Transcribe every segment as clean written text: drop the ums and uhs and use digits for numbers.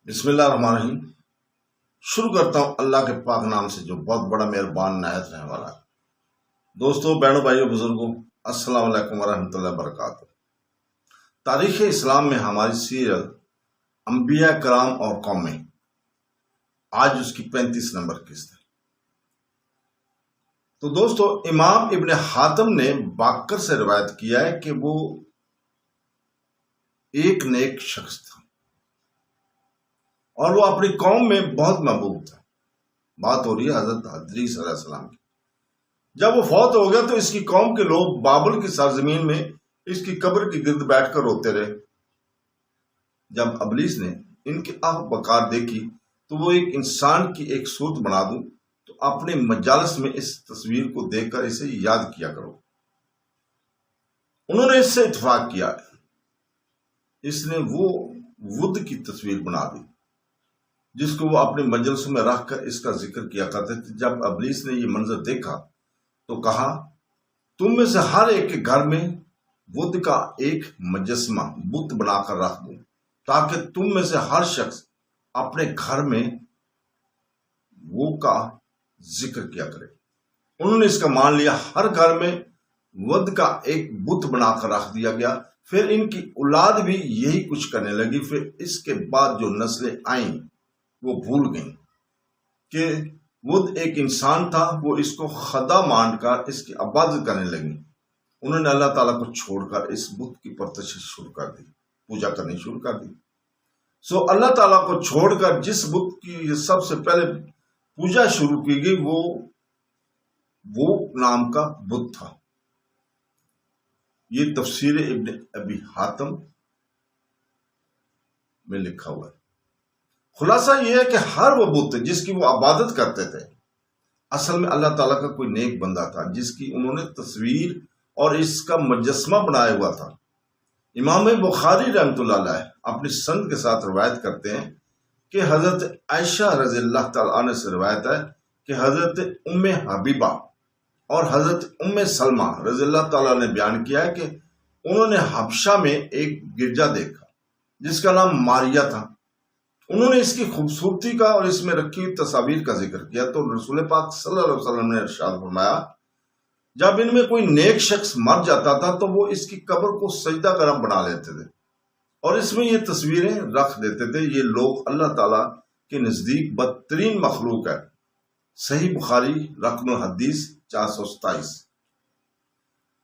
بسم اللہ الرحمن الرحیم۔ شروع کرتا ہوں اللہ کے پاک نام سے جو بہت بڑا مہربان نہایت رحم والا ہے۔ دوستوں، بہنوں، بھائیوں، بزرگوں، السلام علیکم ورحمۃ اللہ وبرکاتہ۔ تاریخ اسلام میں ہماری سیرت انبیاء کرام اور قومیں، آج اس کی 35 نمبر قسط ہے۔ تو دوستو، امام ابن حاتم نے باقر سے روایت کیا ہے کہ وہ ایک نیک شخص تھا اور وہ اپنی قوم میں بہت محبوب تھا۔ بات ہو رہی ہے حضرت ادریس علیہ السلام کی۔ جب وہ فوت ہو گیا تو اس کی قوم کے لوگ بابل کی سرزمین میں اس کی قبر کے گرد بیٹھ کر روتے رہے۔ جب ابلیس نے ان کی آہ بکار دیکھی تو وہ ایک انسان کی ایک صورت بنا دوں تو اپنے مجالس میں اس تصویر کو دیکھ کر اسے یاد کیا کرو۔ انہوں نے اس سے اتفاق کیا۔ اس نے وہ ود کی تصویر بنا دی جس کو وہ اپنے مجلسوں میں رکھ کر اس کا ذکر کیا کرتے تھے۔ جب ابلیس نے یہ منظر دیکھا تو کہا، تم میں سے ہر ایک کے گھر میں ود کا ایک مجسمہ بت بنا کر رکھ دوں تاکہ تم میں سے ہر شخص اپنے گھر میں وہ کا ذکر کیا کرے۔ انہوں نے اس کا مان لیا۔ ہر گھر میں ود کا ایک بت بنا کر رکھ دیا گیا۔ پھر ان کی اولاد بھی یہی کچھ کرنے لگی۔ پھر اس کے بعد جو نسلیں آئیں وہ بھول گئیں کہ ود ایک انسان تھا۔ وہ اس کو خدا مان کر اس کی عبادت کرنے لگیں۔ انہوں نے اللہ تعالیٰ کو چھوڑ کر اس بت کی پرستش شروع کر دی، پوجا کرنی شروع کر دی۔ سو اللہ تعالیٰ کو چھوڑ کر جس بت کی سب سے پہلے پوجا شروع کی گئی وہ نام کا بت تھا۔ یہ تفسیر ابن ابی حاتم میں لکھا ہوا ہے۔ خلاصہ یہ ہے کہ ہر وہ بت جس کی وہ عبادت کرتے تھے اصل میں اللہ تعالیٰ کا کوئی نیک بندہ تھا جس کی انہوں نے تصویر اور اس کا مجسمہ بنایا ہوا تھا۔ امام بخاری رحمۃ اللہ علیہ اپنی سند کے ساتھ روایت کرتے ہیں کہ حضرت عائشہ رضی اللہ تعالیٰ عنہ سے روایت ہے کہ حضرت ام حبیبہ اور حضرت ام سلمہ رضی اللہ تعالیٰ نے بیان کیا ہے کہ انہوں نے حبشہ میں ایک گرجا دیکھا جس کا نام ماریا تھا۔ انہوں نے اس کی خوبصورتی کا اور اس میں رکھی ہوئی تصاویر کا ذکر کیا تو رسول پاک صلی اللہ علیہ وسلم نے ارشاد فرمایا، جب ان میں کوئی نیک شخص مر جاتا تھا تو وہ اس کی قبر کو سجدہ گرہ بنا لیتے تھے اور اس میں یہ تصویریں رکھ دیتے تھے۔ یہ لوگ اللہ تعالیٰ کے نزدیک بدترین مخلوق ہے۔ صحیح بخاری رقم الحدیث 427۔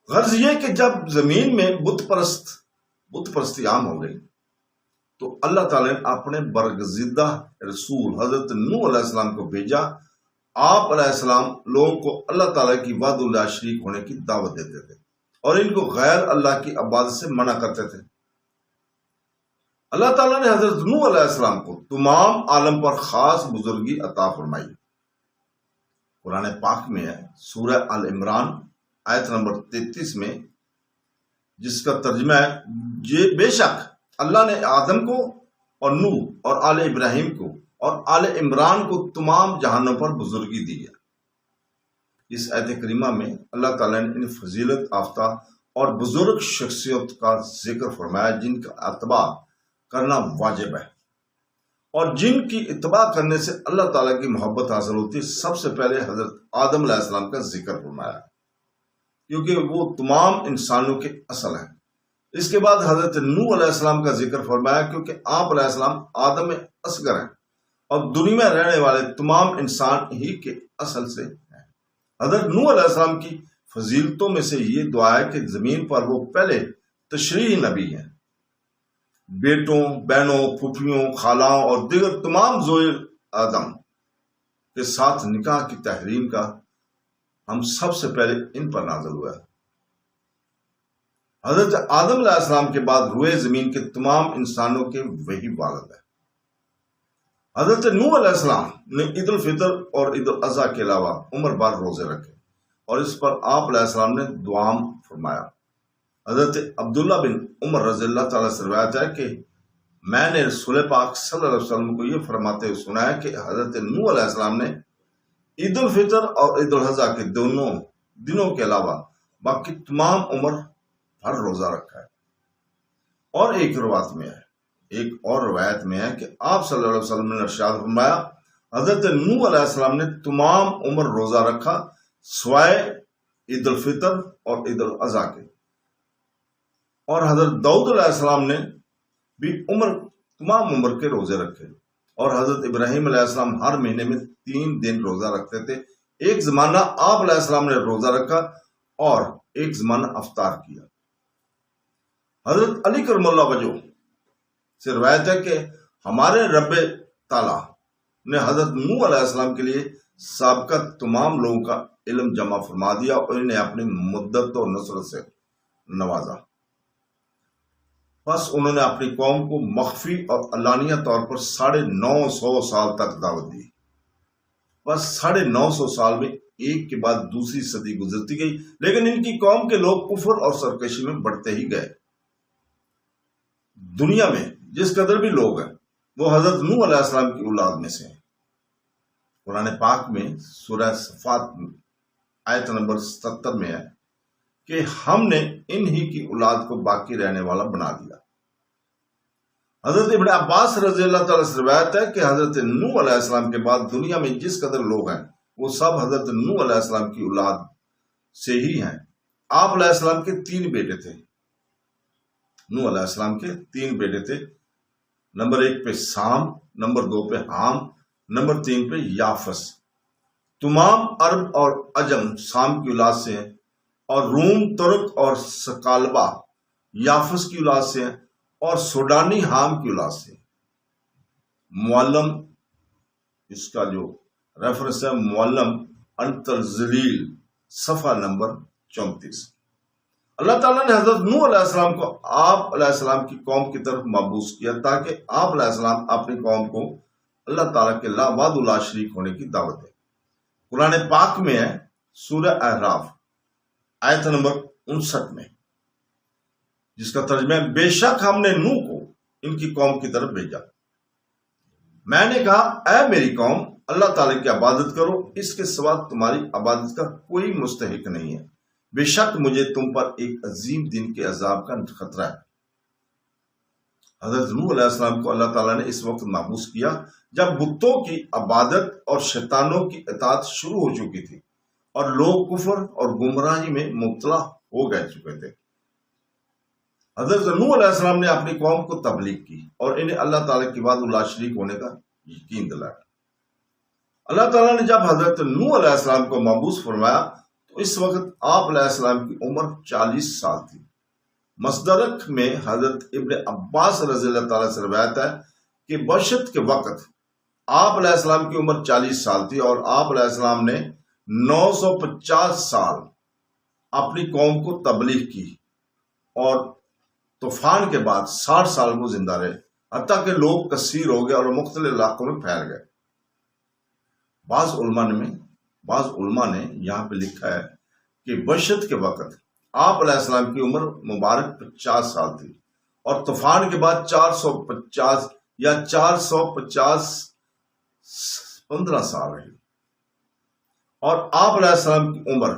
غرض یہ کہ جب زمین میں بت پرستی عام ہو گئی تو اللہ تعالیٰ نے اپنے برگزیدہ رسول حضرت نوح علیہ السلام کو بھیجا۔ آپ علیہ السلام لوگوں کو اللہ تعالیٰ کی وحدہ لا شریک ہونے کی دعوت دیتے تھے اور ان کو غیر اللہ کی عبادت سے منع کرتے تھے۔ اللہ تعالیٰ نے حضرت نوح علیہ السلام کو تمام عالم پر خاص بزرگی عطا فرمائی۔ قرآن پاک میں ہے سورہ آل عمران آیت نمبر 33 میں، جس کا ترجمہ ہے، بے شک اللہ نے آدم کو اور نوح اور آل ابراہیم کو اور آل عمران کو تمام جہانوں پر بزرگی دی ہے۔ اس آیت کریمہ میں اللہ تعالیٰ نے ان فضیلت یافتہ اور بزرگ شخصیت کا ذکر فرمایا جن کا اتباع کرنا واجب ہے اور جن کی اتباع کرنے سے اللہ تعالیٰ کی محبت حاصل ہوتی ہے۔ سب سے پہلے حضرت آدم علیہ السلام کا ذکر فرمایا کیونکہ وہ تمام انسانوں کے اصل ہیں۔ اس کے بعد حضرت نوح علیہ السلام کا ذکر فرمایا کیونکہ آپ علیہ السلام آدم اصغر ہیں اور دنیا میں رہنے والے تمام انسان ہی کے اصل سے ہیں۔ حضرت نوح علیہ السلام کی فضیلتوں میں سے یہ دعا ہے کہ زمین پر وہ پہلے تشریعی نبی ہیں۔ بیٹوں، بہنوں، پھوپھیوں، خالاؤں اور دیگر تمام ذوی آدم کے ساتھ نکاح کی تحریم کا ہم سب سے پہلے ان پر نازل ہوا ہے۔ حضرت آدم علیہ السلام کے بعد روئے زمین کے تمام انسانوں کے وہی والد ہے۔ حضرت نوح علیہ السلام نے عید الفطر اور عید الاضحیٰ کے علاوہ عمر بھر روزے رکھے اور اس پر آپ علیہ السلام نے دعام فرمایا۔ حضرت عبداللہ بن عمر رضی اللہ تعالیٰ سے روایت ہے کہ میں نے رسول پاک صلی اللہ علیہ وسلم کو یہ فرماتے ہوئے سنا ہے کہ حضرت نوح علیہ السلام نے عید الفطر اور عید الاضحیٰ کے دونوں دنوں کے علاوہ باقی تمام عمر ہر روزہ رکھا ہے۔ اور ایک روایت میں ہے ایک اور روایت میں ہے کہ آپ صلی اللہ علیہ وسلم نے ارشاد فرمایا، حضرت نوح علیہ السلام نے تمام عمر روزہ رکھا سوائے عید الفطر اور عید الاضحیٰ کے، اور حضرت داؤد علیہ السلام نے بھی تمام عمر کے روزے رکھے، اور حضرت ابراہیم علیہ السلام ہر مہینے میں 3 دن روزہ رکھتے تھے۔ ایک زمانہ آپ علیہ السلام نے روزہ رکھا اور ایک زمانہ افطار کیا۔ حضرت علی کرم اللہ وجہ سے روایت ہے کہ ہمارے رب تعالیٰ نے حضرت نوح علیہ السلام کے لیے سابقہ تمام لوگوں کا علم جمع فرما دیا اور انہیں اپنی مدت و نصرت سے نوازا۔ بس انہوں نے اپنی قوم کو مخفی اور علانیہ طور پر 950 سال تک دعوت دی۔ بس 950 سال میں ایک کے بعد دوسری صدی گزرتی گئی، لیکن ان کی قوم کے لوگ کفر اور سرکشی میں بڑھتے ہی گئے۔ دنیا میں جس قدر بھی لوگ ہیں وہ حضرت نوح علیہ السلام کی اولاد میں سے ہیں۔ قرآن پاک میں سورہ صفات آیت نمبر 77 میں ہے کہ ہم نے انہی کی اولاد کو باقی رہنے والا بنا دیا۔ حضرت ابن عباس رضی اللہ تعالیٰ سے روایت ہے کہ حضرت نوح علیہ السلام کے بعد دنیا میں جس قدر لوگ ہیں وہ سب حضرت نوح علیہ السلام کی اولاد سے ہی ہیں۔ آپ علیہ السلام کے 3 بیٹے تھے۔ نوح علیہ السلام کے 3 بیٹے تھے۔ نمبر 1 پہ سام، نمبر 2 پہ حام، نمبر 3 پہ یافس۔ تمام عرب اور عجم سام کی اولاد سے ہیں، اور روم، ترک اور سکالبہ یافس کی اولاد سے ہیں، اور سوڈانی حام کی اولاد سے ہیں۔ معلم، اس کا جو ریفرنس ہے معلم انترزلیل، صفحہ نمبر 34۔ اللہ تعالیٰ نے حضرت نوح علیہ السلام کو آپ علیہ السلام کی قوم کی طرف مبعوث کیا تاکہ آپ علیہ السلام اپنی قوم کو اللہ تعالیٰ کے لا وحدہ لا شریک ہونے کی دعوت دیں۔ قرآن پاک میں ہے سورہ اعراف آیت نمبر 59 میں، جس کا ترجمہ ہے، بے شک ہم نے نوح کو ان کی قوم کی طرف بھیجا۔ میں نے کہا، اے میری قوم، اللہ تعالیٰ کی عبادت کرو، اس کے سوا تمہاری عبادت کا کوئی مستحق نہیں ہے۔ بے شک مجھے تم پر ایک عظیم دن کے عذاب کا خطرہ ہے۔ حضرت نوح علیہ السلام کو اللہ تعالیٰ نے اس وقت مبعوث کیا جب بتوں کی عبادت اور شیطانوں کی اطاعت شروع ہو چکی تھی اور لوگ کفر اور گمراہی میں مبتلا ہو گئے چکے تھے۔ حضرت نوح علیہ السلام نے اپنی قوم کو تبلیغ کی اور انہیں اللہ تعالیٰ کی وحدہ لا شریک ہونے کا یقین دلایا۔ اللہ تعالیٰ نے جب حضرت نوح علیہ السلام کو مبعوث فرمایا تو اس وقت آپ علیہ السلام کی عمر 40 سال تھی۔ مصدرک میں حضرت ابن عباس رضی اللہ تعالیٰ سے روایت ہے کہ بعثت کے وقت آپ علیہ السلام کی عمر 40 سال تھی، اور آپ علیہ السلام نے 950 سال اپنی قوم کو تبلیغ کی، اور طوفان کے بعد 60 سال وہ زندہ رہے، حتیٰ کہ لوگ کثیر ہو گئے اور مختلف علاقوں میں پھیل گئے۔ بعض علماء نے یہاں پہ لکھا ہے کہ بعثت کے وقت آپ علیہ السلام کی عمر مبارک 50 سال تھی، اور طوفان کے بعد 450 یا 450 15 سال رہی، اور آپ علیہ السلام کی عمر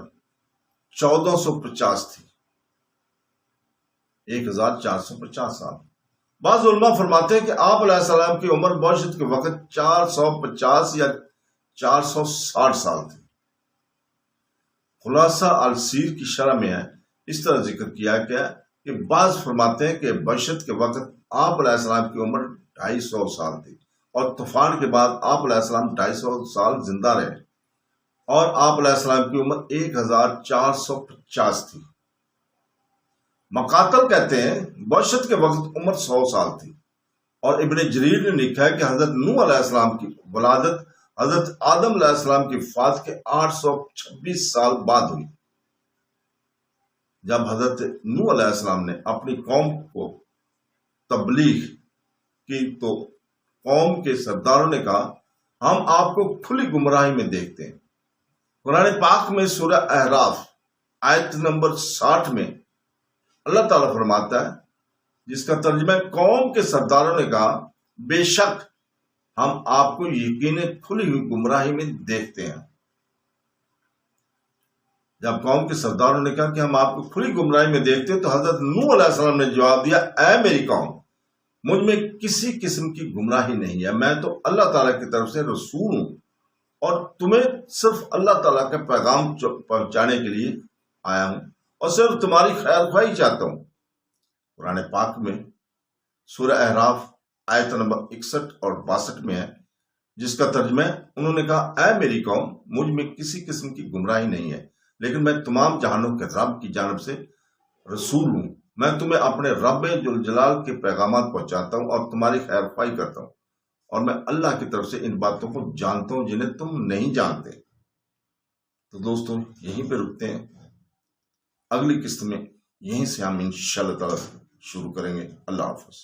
1450 تھی، 1450 سال۔ بعض علماء فرماتے ہیں کہ آپ علیہ السلام کی عمر بعثت کے وقت 450 یا 460 سال تھی۔ خلاصہ السیر کی شرح میں ہے اس طرح ذکر کیا گیا کہ بعض فرماتے ہیں کہ بعثت کے وقت آپ علیہ السلام کی عمر 250 سال تھی، اور طوفان کے بعد آپ علیہ السلام 250 سال زندہ رہے، اور آپ علیہ السلام کی عمر 1450 تھی۔ مقاتل کہتے ہیں بعثت کے وقت عمر 100 سال تھی، اور ابن جریر نے لکھا ہے کہ حضرت نوح علیہ السلام کی ولادت حضرت آدم علیہ السلام کی وفات کے 826 سال بعد ہوئی۔ جب حضرت نوح علیہ السلام نے اپنی قوم کو تبلیغ کی تو قوم کے سرداروں نے کہا، ہم آپ کو کھلی گمراہی میں دیکھتے ہیں۔ قرآن پاک میں سورہ اعراف آیت نمبر 60 میں اللہ تعالیٰ فرماتا ہے، جس کا ترجمہ قوم کے سرداروں نے کہا، بے شک ہم آپ کو یقیناً کھلی ہوئی گمراہی میں دیکھتے ہیں۔ جب قوم کے سرداروں نے کہا کہ ہم آپ کو کھلی گمراہی میں دیکھتے ہیں تو حضرت نوح علیہ السلام نے جواب دیا، اے میری قوم، مجھ میں کسی قسم کی گمراہی نہیں ہے، میں تو اللہ تعالیٰ کی طرف سے رسول ہوں اور تمہیں صرف اللہ تعالیٰ کا پیغام پہنچانے کے لیے آیا ہوں اور صرف تمہاری خیر خواہی چاہتا ہوں۔ قرآن پاک میں سورہ اعراف آیت نمبر 61 اور 62 میں ہے، جس کا ترجمہ انہوں نے کہا، اے میری قوم، مجھ میں کسی قسم کی گمراہی نہیں ہے، لیکن میں تمام جہانوں کے رب کی جانب سے رسول ہوں۔ میں تمہیں اپنے رب ذوالجلال کے پیغامات پہنچاتا ہوں اور تمہاری خیر خواہی کرتا ہوں، اور میں اللہ کی طرف سے ان باتوں کو جانتا ہوں جنہیں تم نہیں جانتے۔ تو دوستوں، یہیں پہ رکتے ہیں، اگلی قسط میں یہیں سے ہم انشاءاللہ تعالی شروع کریں گے۔ اللہ حافظ۔